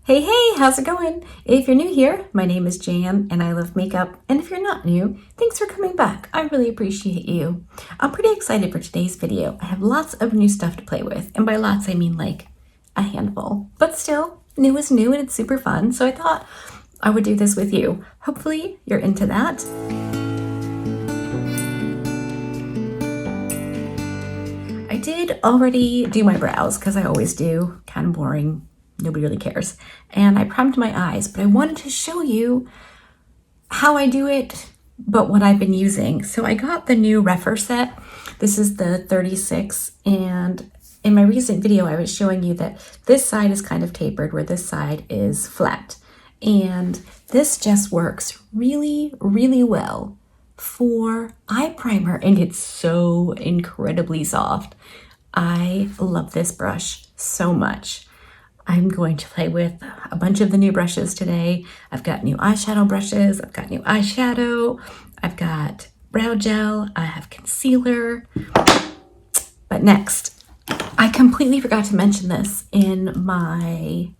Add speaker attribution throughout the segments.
Speaker 1: Hey, how's it going? If you're new here, my name is Jan and I love makeup. And if you're not new, thanks for coming back. I really appreciate you. I'm pretty excited for today's video. I have lots of new stuff to play with. And by lots, I mean like a handful. But still, new is new and it's super fun. So I thought I would do this with you. Hopefully you're into that. I did already do my brows because I always do. Kind of boring. Nobody really cares. And I primed my eyes, but I wanted to show you how I do it, but what I've been using. So I got the new Rephr set. This is the 36, and in my recent video, I was showing you that this side is kind of tapered where this side is flat. And this just works really, really well for eye primer, and it's so incredibly soft. I love this brush so much. I'm going to play with a bunch of the new brushes today. I've got new eyeshadow brushes, I've got new eyeshadow, I've got brow gel, I have concealer. But next, I completely forgot to mention this in my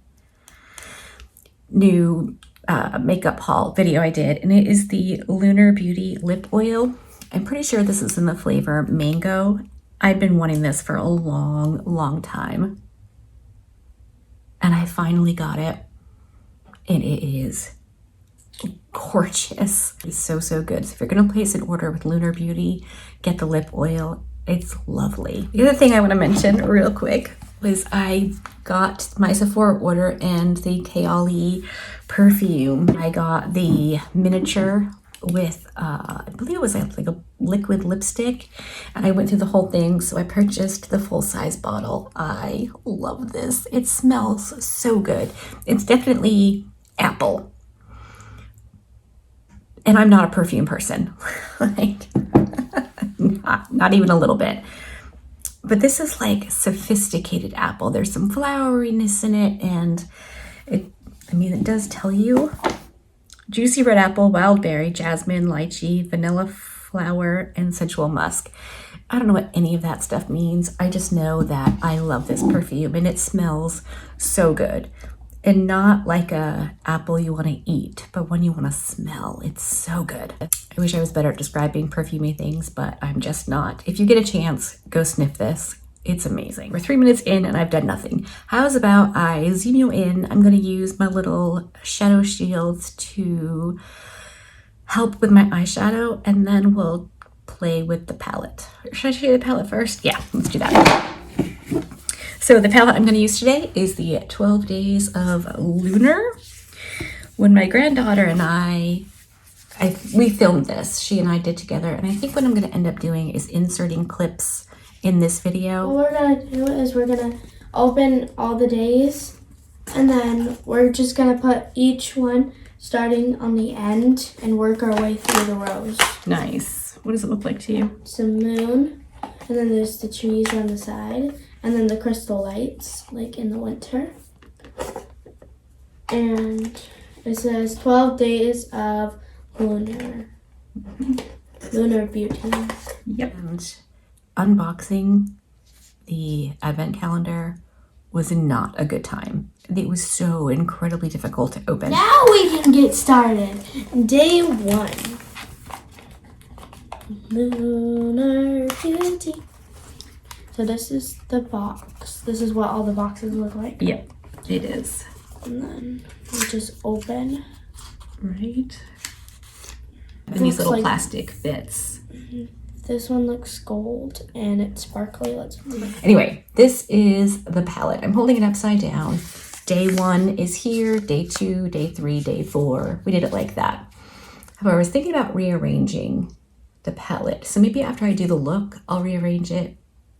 Speaker 1: new makeup haul video I did, and it is the Lunar Beauty lip oil. I'm pretty sure this is in the flavor Mango. I've been wanting this for a long time. And I finally got it, and it is gorgeous. It's so good. So if you're gonna place an order with Lunar Beauty, get the lip oil. It's lovely. The other thing I wanna mention real quick was I got my Sephora order and the Kayali perfume. I got the miniature with, I believe it was like a liquid lipstick, and I went through the whole thing, so I purchased the full-size bottle. I love this. It smells so good. It's definitely apple. And I'm not a perfume person. Like, not even a little bit. But this is like sophisticated apple. There's some floweriness in it, and it does tell you juicy red apple, wild berry, jasmine, lychee, vanilla flower, and sensual musk. I don't know what any of that stuff means. I just know that I love this perfume and it smells so good. And not like a apple you want to eat, but one you want to smell. It's so good. I wish I was better at describing perfumey things, but I'm just not. If you get a chance, go sniff this. It's amazing. We're 3 minutes in and I've done nothing. How's about I zoom you in? I'm gonna use my little shadow shields to help with my eyeshadow, and then we'll play with the palette. Should I show you the palette first? Yeah, let's do that. So the palette I'm gonna use today is the 12 Days of Lunar. When my granddaughter and we filmed this, she and I did together, and I think what I'm gonna end up doing is inserting clips in this video.
Speaker 2: What we're gonna do is we're gonna open all the days, and then we're just gonna put each one starting on the end and work our way through the rows.
Speaker 1: Nice. What does it look like to you?
Speaker 2: It's a moon, and then there's the trees on the side, and then the crystal lights, like in the winter. And it says 12 Days of Lunar. Lunar Beauty.
Speaker 1: Yep. And unboxing the advent calendar was not a good time. It was so incredibly difficult to open.
Speaker 2: Now we can get started. Day 1. Lunar Beauty. So this is the box. This is what all the boxes look like.
Speaker 1: Yep, it is.
Speaker 2: And then we just open.
Speaker 1: Right. And these little plastic bits.
Speaker 2: This one looks gold and it's sparkly. Let's move.
Speaker 1: Anyway, this is the palette. I'm holding it upside down. Day 1 is here, day 2, day 3, day 4. We did it like that. However, I was thinking about rearranging the palette. So maybe after I do the look, I'll rearrange it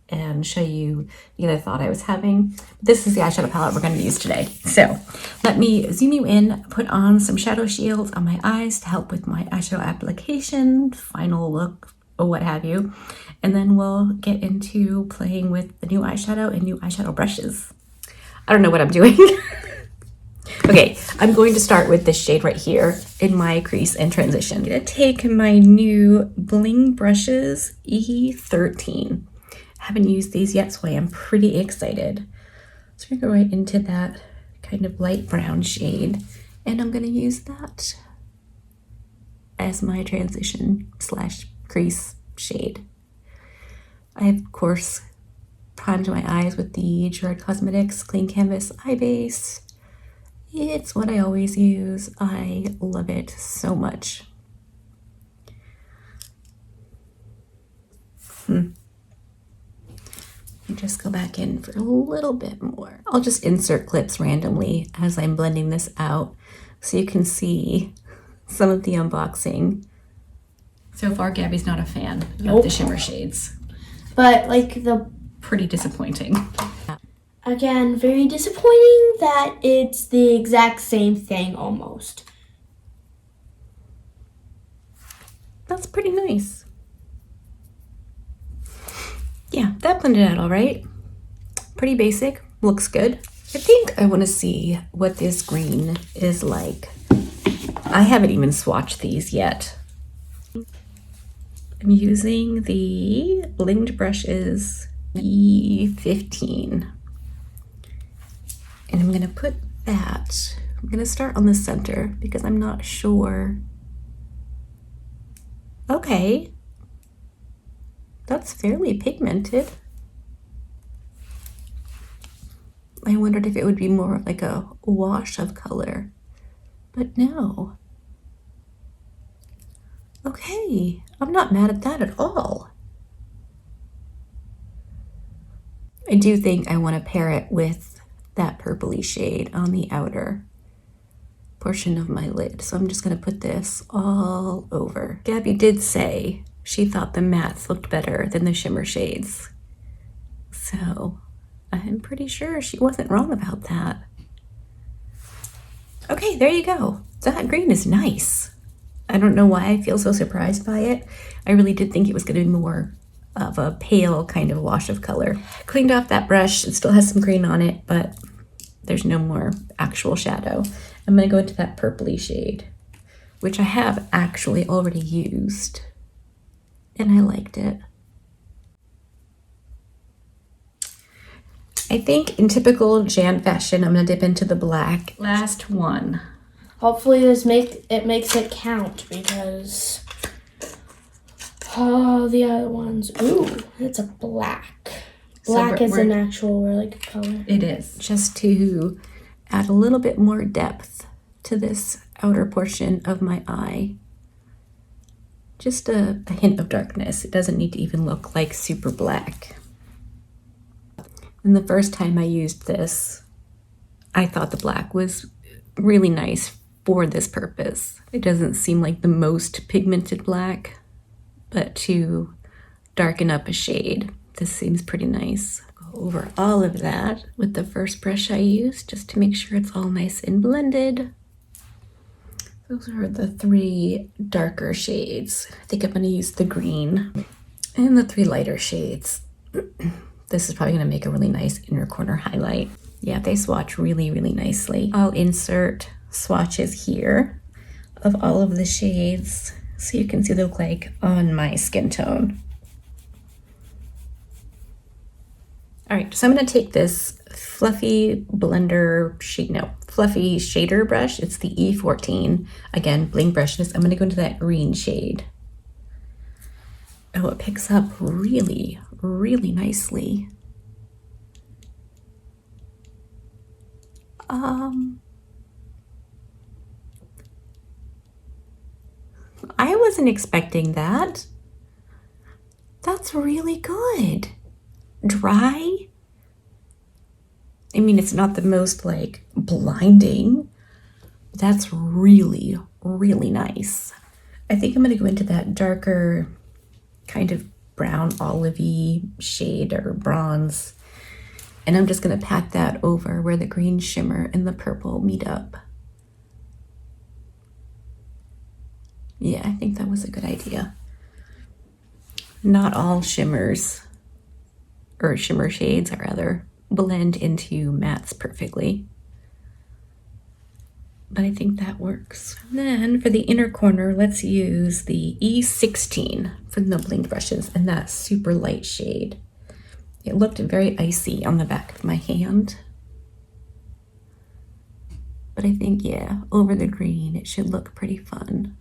Speaker 1: and show you the other thought I was having. This is the eyeshadow palette we're going to use today. So let me zoom you in, put on some shadow shields on my eyes to help with my eyeshadow application, final look, or what have you. And then we'll get into playing with the new eyeshadow and new eyeshadow brushes. I don't know what I'm doing. Okay, I'm going to start with this shade right here in my crease and transition. I'm gonna take my new Bling brushes, E13. Haven't used these yet, so I am pretty excited. So we're gonna go right into that kind of light brown shade, and I'm going to use that as my transition / crease shade. I, of course, primed my eyes with the Gerard Cosmetics Clean Canvas Eye Base. It's what I always use. I love it so much. Just go back in for a little bit more. I'll just insert clips randomly as I'm blending this out so you can see some of the unboxing. So far, Gabby's not a fan of the shimmer shades.
Speaker 2: But like
Speaker 1: Pretty disappointing.
Speaker 2: Again, very disappointing that it's the exact same thing almost.
Speaker 1: That's pretty nice. Yeah, that blended out all right. Pretty basic, looks good. I think I want to see what this green is like. I haven't even swatched these yet. I'm using the Blinged Brushes E15. And I'm gonna put that, I'm gonna start on the center because I'm not sure. Okay. That's fairly pigmented. I wondered if it would be more of like a wash of color, but no. Okay, I'm not mad at that at all. I do think I want to pair it with that purpley shade on the outer portion of my lid. So I'm just going to put this all over. Gabby did say she thought the mattes looked better than the shimmer shades. So I'm pretty sure she wasn't wrong about that. Okay, there you go. That green is nice. I don't know why I feel so surprised by it. I really did think it was going to be more of a pale kind of wash of color. Cleaned off that brush. It still has some green on it, but there's no more actual shadow. I'm going to go into that purpley shade, which I have actually already used, and I liked it. I think in typical Jan fashion, I'm going to dip into the black. Last one.
Speaker 2: Hopefully this makes it count because the other ones. Ooh, it's a black. Black is an actual really good color.
Speaker 1: It is. Just to add a little bit more depth to this outer portion of my eye. Just a hint of darkness. It doesn't need to even look like super black. And the first time I used this, I thought the black was really nice for this purpose. It doesn't seem like the most pigmented black, but to darken up a shade, this seems pretty nice. Go over all of that with the first brush I used just to make sure it's all nice and blended. Those are the 3 darker shades. I think I'm going to use the green and the 3 lighter shades. This is probably going to make a really nice inner corner highlight. Yeah, they swatch really, really nicely. I'll insert swatches here of all of the shades so you can see what they look like on my skin tone. All right, so I'm going to take this fluffy fluffy shader brush. It's the E14. Again, Bling Brushes. I'm going to go into that green shade. Oh, it picks up really, really nicely. I wasn't expecting that. That's really good. Dry. I mean, it's not the most like blinding. That's really, really nice. I think I'm gonna go into that darker kind of brown olivey shade or bronze. And I'm just gonna pat that over where the green shimmer and the purple meet up. Yeah, I think that was a good idea. Not all shimmers, or shimmer shades rather, blend into mattes perfectly. But I think that works. And then for the inner corner, let's use the E16 from the Bling Brushes and that super light shade. It looked very icy on the back of my hand. But I think, yeah, over the green, it should look pretty fun.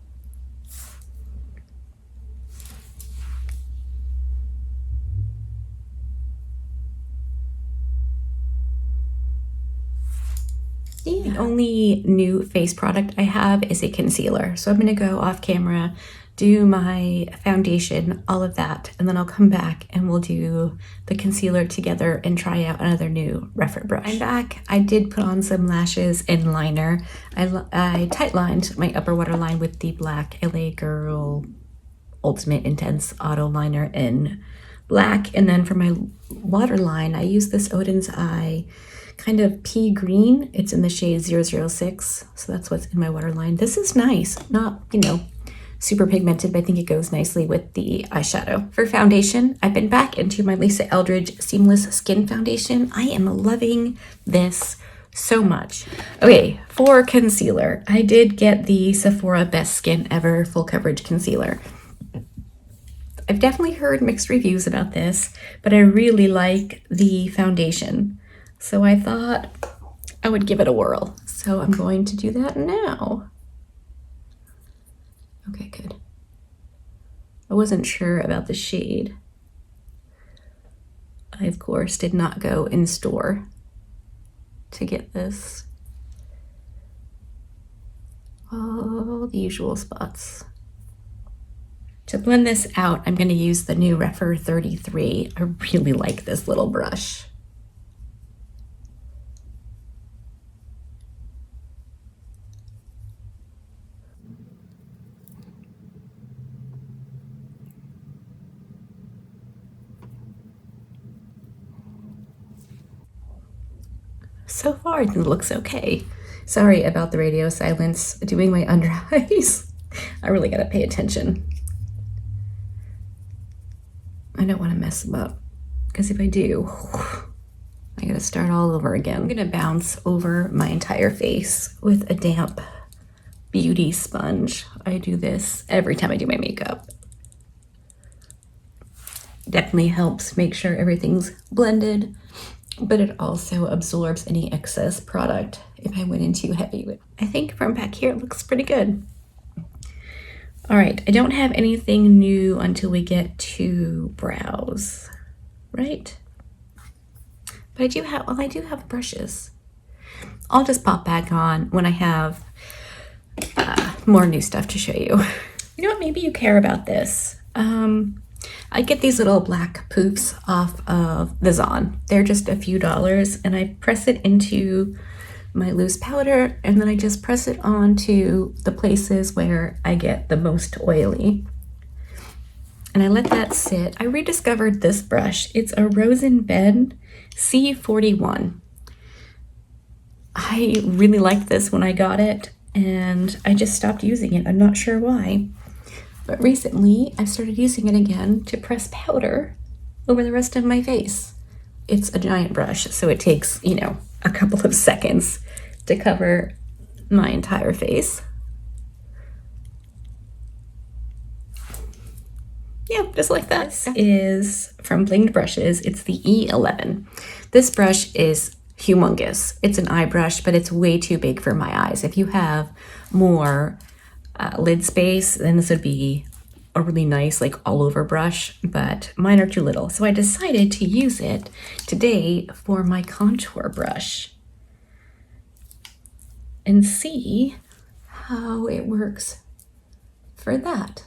Speaker 1: Yeah. The only new face product I have is a concealer. So I'm gonna go off camera, do my foundation, all of that, and then I'll come back and we'll do the concealer together and try out another new Refer brush. I'm back. I did put on some lashes and liner. I tight lined my upper waterline with the black LA Girl Ultimate Intense Auto Liner in black. And then for my waterline, I use this Odin's Eye kind of pea green. It's in the shade 006. So that's what's in my waterline. This is nice. Not, you know, super pigmented, but I think it goes nicely with the eyeshadow. For foundation, I've been back into my Lisa Eldridge Seamless Skin Foundation. I am loving this so much. Okay, for concealer, I did get the Sephora Best Skin Ever Full Coverage Concealer. I've definitely heard mixed reviews about this, but I really like the foundation. So I thought I would give it a whirl. So I'm going to do that now. Okay, good. I wasn't sure about the shade. I, of course, did not go in store to get this. All the usual spots. To blend this out, I'm going to use the new Refer 33. I really like this little brush. So far, it looks okay. Sorry about the radio silence. Doing my under eyes. I really gotta pay attention. I don't want to mess them up, because if I do, I gotta start all over again. I'm gonna bounce over my entire face with a damp beauty sponge. I do this every time I do my makeup. Definitely helps make sure everything's blended, but it also absorbs any excess product if I went in too heavy with. I think from back here it looks pretty good. All right, I don't have anything new until we get to brows, right? But I do have brushes. I'll just pop back on when I have more new stuff to show you. You know what, maybe you care about this. I get these little black poofs off of the Zon. They're just a few dollars, and I press it into my loose powder, and then I just press it onto the places where I get the most oily. And I let that sit. I rediscovered this brush. It's a Rose in Bed C41. I really liked this when I got it, and I just stopped using it. I'm not sure why. But recently, I've started using it again to press powder over the rest of my face. It's a giant brush, so it takes, you know, a couple of seconds to cover my entire face. Yeah, just like that. This is from Blinged Brushes. It's the E11. This brush is humongous. It's an eye brush, but it's way too big for my eyes. If you have more lid space, then this would be a really nice, like, all over brush, but mine are too little. So I decided to use it today for my contour brush and see how it works for that.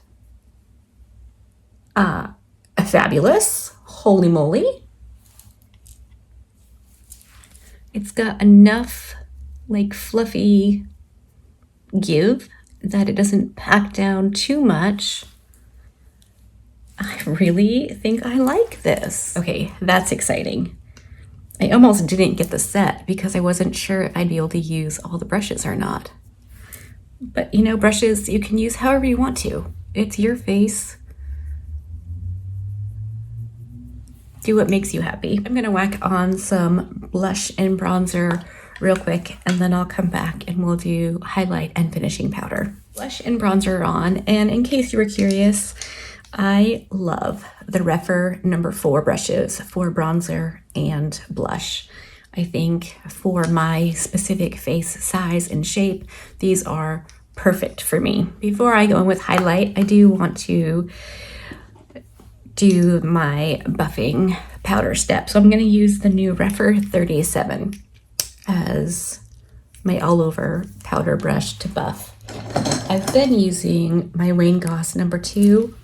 Speaker 1: Fabulous. Holy moly. It's got enough, like, fluffy give that it doesn't pack down too much. I really think I like this. Okay, that's exciting. I almost didn't get the set because I wasn't sure if I'd be able to use all the brushes or not. But you know, brushes you can use however you want to. It's your face. Do what makes you happy. I'm gonna whack on some blush and bronzer real quick, and then I'll come back and we'll do highlight and finishing powder. Blush and bronzer are on, and in case you were curious, I love the Refer No. 4 brushes for bronzer and blush. I think for my specific face size and shape, these are perfect for me. Before I go in with highlight, I do want to do my buffing powder step. So I'm going to use the new Rephr 37 as my all over powder brush to buff. I've been using my Wayne Goss number 2,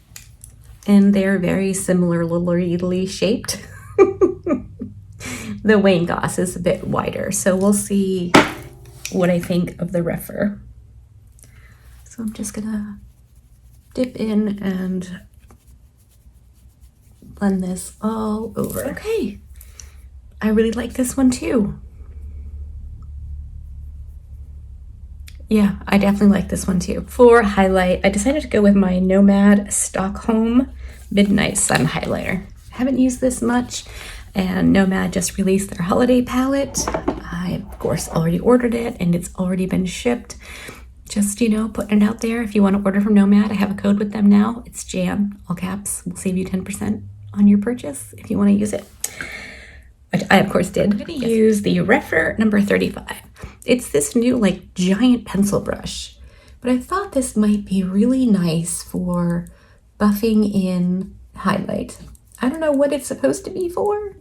Speaker 1: and they're very similarly shaped. The Wayne Goss is a bit wider, so we'll see what I think of the Rephr. So I'm just gonna dip in and blend this all over. Okay, I really like this one too. Yeah, I definitely like this one too. For highlight, I decided to go with my Nomad Stockholm Midnight Sun Highlighter. I haven't used this much, and Nomad just released their holiday palette. I, of course, already ordered it, and it's already been shipped. Just, you know, putting it out there. If you want to order from Nomad, I have a code with them now. It's JAN, all caps. We'll save you 10% on your purchase if you want to use it. Which I, of course, did. I'm going to use the Rephr number 35. It's this new, like, giant pencil brush. But I thought this might be really nice for buffing in highlight. I don't know what it's supposed to be for,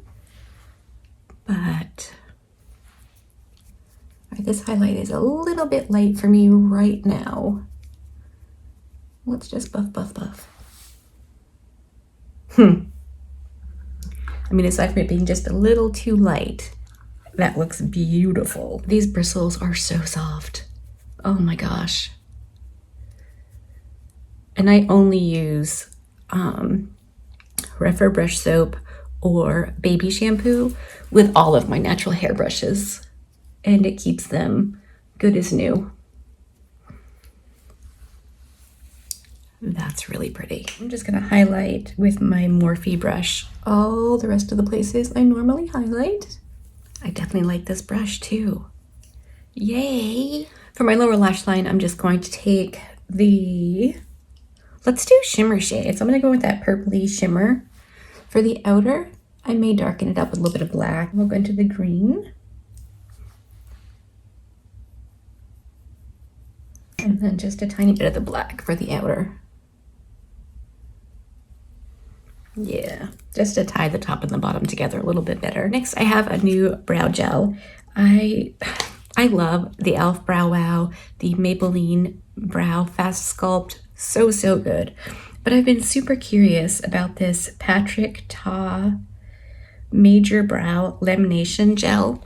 Speaker 1: but this highlight is a little bit light for me right now. Let's just buff, buff, buff. I mean, aside from it being just a little too light, that looks beautiful. These bristles are so soft. Oh my gosh. And I only use Rephr brush soap or baby shampoo with all of my natural hair brushes, and it keeps them good as new. That's really pretty. I'm just gonna highlight with my Morphe brush all the rest of the places I normally highlight. I definitely like this brush too. Yay! For my lower lash line, I'm just going to take let's do shimmer shades. I'm gonna go with that purpley shimmer. For the outer, I may darken it up with a little bit of black. We'll go into the green. And then just a tiny bit of the black for the outer. Yeah, just to tie the top and the bottom together a little bit better. Next, I have a new brow gel. I love the e.l.f. Brow Wow, the Maybelline Brow Fast Sculpt. So good. But I've been super curious about this Patrick Ta Major Brow Lamination Gel.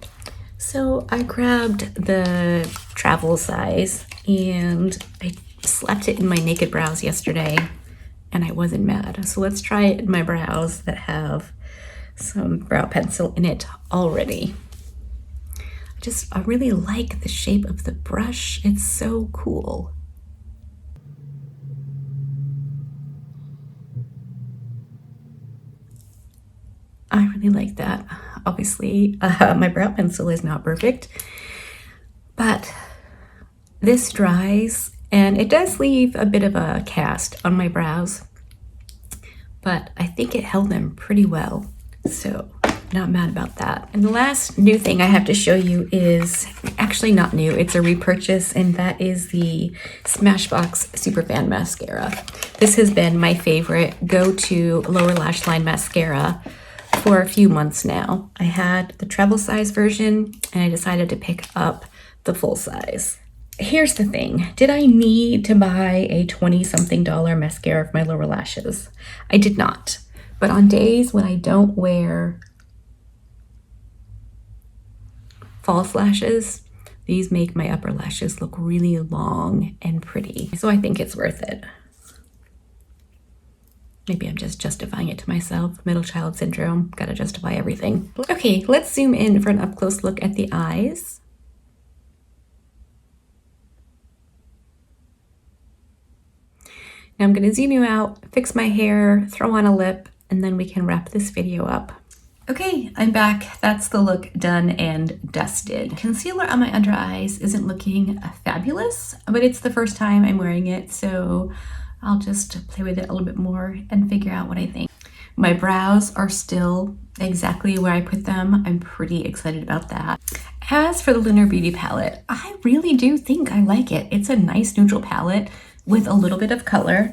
Speaker 1: So I grabbed the travel size and I slapped it in my naked brows yesterday, and I wasn't mad. So let's try it in my brows that have some brow pencil in it already. I really like the shape of the brush. It's so cool. I really like that. Obviously, my brow pencil is not perfect, but this dries and it does leave a bit of a cast on my brows, but I think it held them pretty well, so not mad about that. And the last new thing I have to show you is actually not new. It's a repurchase, and that is the Smashbox Superfan Mascara. This has been my favorite go-to lower lash line mascara for a few months now. I had the travel size version and I decided to pick up the full size. Here's the thing. Did I need to buy a $20-something mascara for my lower lashes? I did not. But on days when I don't wear false lashes, these make my upper lashes look really long and pretty. So I think it's worth it. Maybe I'm just justifying it to myself. Middle child syndrome, gotta justify everything. Okay, let's zoom in for an up close look at the eyes. Now I'm gonna zoom you out, fix my hair, throw on a lip, and then we can wrap this video up. Okay, I'm back. That's the look done and dusted. Concealer on my under eyes isn't looking fabulous, but it's the first time I'm wearing it, so I'll just play with it a little bit more and figure out what I think. My brows are still exactly where I put them. I'm pretty excited about that. As for the Lunar Beauty palette, I really do think I like it. It's a nice neutral palette with a little bit of color.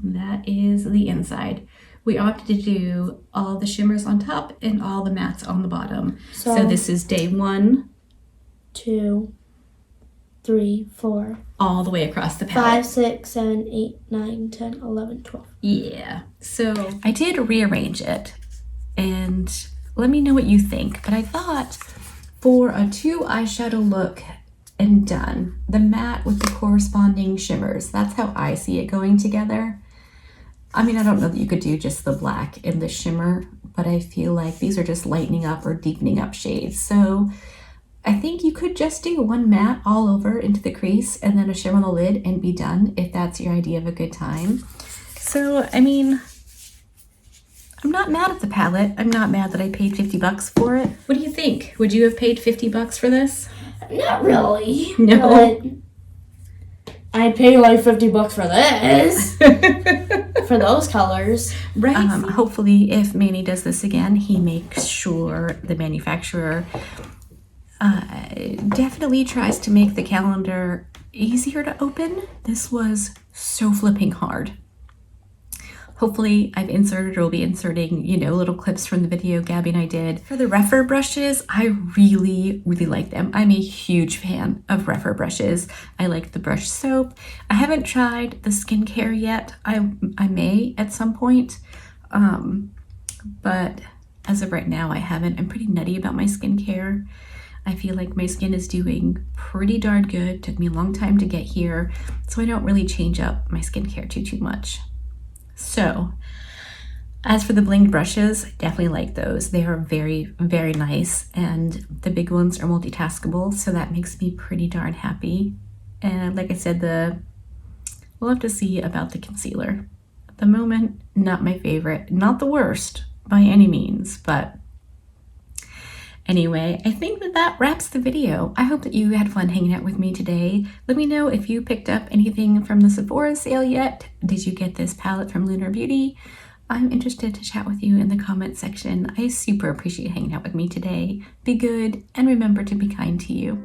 Speaker 1: That is the inside. We opted to do all the shimmers on top and all the mattes on the bottom. So this is day 1,
Speaker 2: 2, 3, 4,
Speaker 1: all the way across the palette.
Speaker 2: 5, 6, 7, 8, 9, 10, 11, 12.
Speaker 1: Yeah. So I did rearrange it, and let me know what you think. But I thought for a 2 eyeshadow look and done, the matte with the corresponding shimmers, that's how I see it going together. I mean, I don't know that you could do just the black and the shimmer, but I feel like these are just lightening up or deepening up shades. So I think you could just do one matte all over into the crease and then a shimmer on the lid and be done if that's your idea of a good time. So, I mean, I'm not mad at the palette. I'm not mad that I paid $50 for it. What do you think? Would you have paid $50 for this?
Speaker 2: Not really.
Speaker 1: No.
Speaker 2: But I'd pay like $50 for this. For those colors.
Speaker 1: Right. Hopefully, if Manny does this again, he makes sure the manufacturer definitely tries to make the calendar easier to open. This was so flipping hard. Hopefully I've inserted or will be inserting, little clips from the video Gabby and I did. For the Rephr brushes, I really, really like them. I'm a huge fan of Rephr brushes. I like the brush soap. I haven't tried the skincare yet. I may at some point, but as of right now, I haven't. I'm pretty nutty about my skincare. I feel like my skin is doing pretty darn good. Took me a long time to get here, so I don't really change up my skincare too much. So, as for the blinged brushes, definitely like those. They are very, very nice, and the big ones are multitaskable, so that makes me pretty darn happy. And like I said, we'll have to see about the concealer. At the moment, not my favorite, not the worst by any means, but anyway, I think that wraps the video. I hope that you had fun hanging out with me today. Let me know if you picked up anything from the Sephora sale yet. Did you get this palette from Lunar Beauty? I'm interested to chat with you in the comment section. I super appreciate hanging out with me today. Be good and remember to be kind to you.